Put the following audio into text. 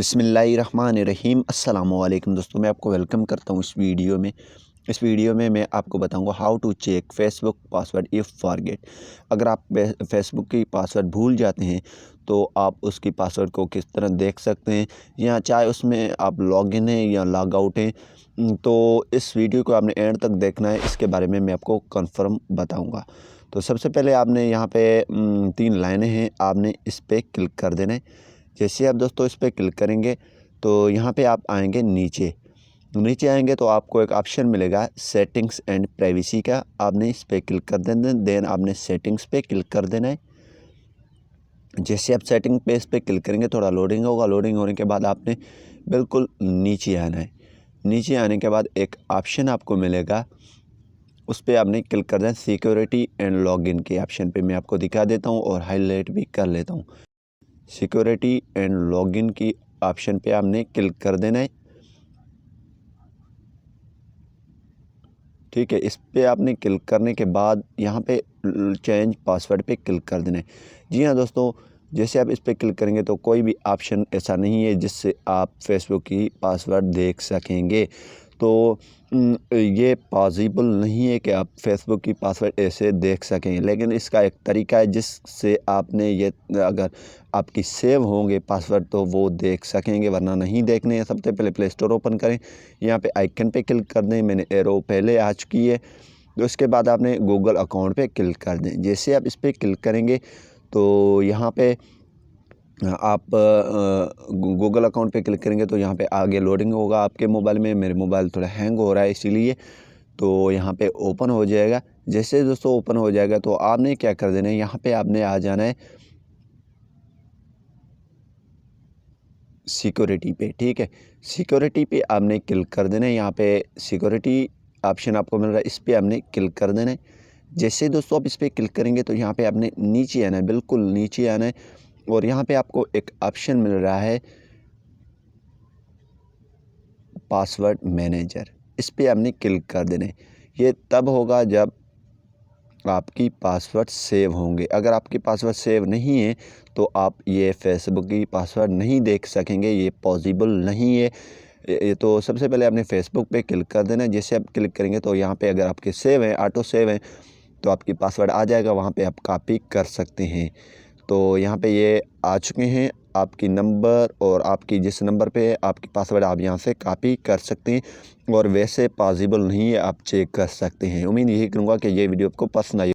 बिस्मिल्लाहिर्रहमानिर्रहीम अस्सलामुअलैकुम दोस्तों, मैं आपको वेलकम करता हूँ इस वीडियो में मैं आपको बताऊंगा how to check Facebook password if forget. अगर आप फेसबुक की पासवर्ड भूल जाते हैं तो आप उसकी पासवर्ड को किस तरह देख सकते हैं, या चाहे उसमें आप लॉगिन हैं या लॉग आउट हैं। तो इस वीडियो को आपने एंड तक देखना है, इसके बारे में मैं आपको कंफर्म बताऊंगा। तो सबसे पहले आपने यहाँ पे 3 लाइनें हैं, आपने इस पर क्लिक कर देना है। जैसे आप दोस्तों इस पर क्लिक करेंगे तो यहाँ पे आप आएंगे नीचे आएंगे तो आपको एक ऑप्शन मिलेगा सेटिंग्स एंड प्राइवेसी का। आपने इस पर क्लिक कर देना, देन आपने सेटिंग्स पे क्लिक कर देना है। जैसे आप सेटिंग पे इस पर क्लिक करेंगे थोड़ा लोडिंग होगा, लोडिंग होने के बाद आपने बिल्कुल नीचे आना है। नीचे आने के बाद एक ऑप्शन आपको मिलेगा, उस पर आपने क्लिक कर देना सिक्योरिटी एंड लॉगिन के ऑप्शन पे। मैं आपको दिखा देता हूँ और हाईलाइट भी कर लेता हूँ। सिक्योरिटी एंड लॉगिन की ऑप्शन पे आपने क्लिक कर देना है। ठीक है, इस पे आपने क्लिक करने के बाद यहाँ पे चेंज पासवर्ड पे क्लिक कर देना है। जी हाँ दोस्तों, जैसे आप इस पे क्लिक करेंगे तो कोई भी ऑप्शन ऐसा नहीं है जिससे आप फेसबुक की पासवर्ड देख सकेंगे। तो ये पॉसिबल नहीं है कि आप फेसबुक की पासवर्ड ऐसे देख सकें, लेकिन इसका एक तरीका है जिससे आपने ये, अगर आपकी सेव होंगे पासवर्ड तो वो देख सकेंगे, वरना नहीं देखने हैं। सबसे पहले प्ले स्टोर ओपन करें, यहाँ पे आइकन पे क्लिक कर दें, मैंने एरो पहले आ चुकी है। तो उसके बाद आपने गूगल अकाउंट पे क्लिक कर दें। जैसे आप इस पर क्लिक करेंगे तो यहाँ पे आप गूगल अकाउंट पे क्लिक करेंगे तो यहाँ पे आगे लोडिंग होगा आपके मोबाइल में। मेरे मोबाइल थोड़ा हैंग हो रहा है इसीलिए, तो यहाँ पे ओपन हो जाएगा। जैसे दोस्तों ओपन हो जाएगा तो आपने क्या कर देना है, यहाँ पे आपने आ जाना है सिक्योरिटी पे। ठीक है, सिक्योरिटी पे आपने क्लिक कर देना है। यहाँ पे सिक्योरिटी ऑप्शन आपको मिल रहा है, इस पर आपने क्लिक कर देना है। जैसे दोस्तों आप इस पर क्लिक करेंगे तो यहाँ पे आपने नीचे आना है, बिल्कुल नीचे आना है, और यहाँ पे आपको एक ऑप्शन मिल रहा है पासवर्ड मैनेजर। इस पर आपने क्लिक कर देना है। ये तब होगा जब आपकी पासवर्ड सेव होंगे। अगर आपकी पासवर्ड सेव नहीं है तो आप ये फेसबुक की पासवर्ड नहीं देख सकेंगे, ये पॉसिबल नहीं है। ये तो सबसे पहले आपने फेसबुक पे क्लिक कर देना है। जैसे आप क्लिक करेंगे तो यहाँ पे अगर आपके सेव हैं, ऑटो सेव हैं, तो आपकी पासवर्ड आ जाएगा, वहाँ पे आप कॉपी कर सकते हैं। तो यहाँ पे ये आ चुके हैं आपकी नंबर, और आपकी जिस नंबर पे आपकी पासवर्ड आप यहाँ से कॉपी कर सकते हैं, और वैसे पॉसिबल नहीं है, आप चेक कर सकते हैं। उम्मीद यही करूँगा कि ये वीडियो आपको पसंद आई।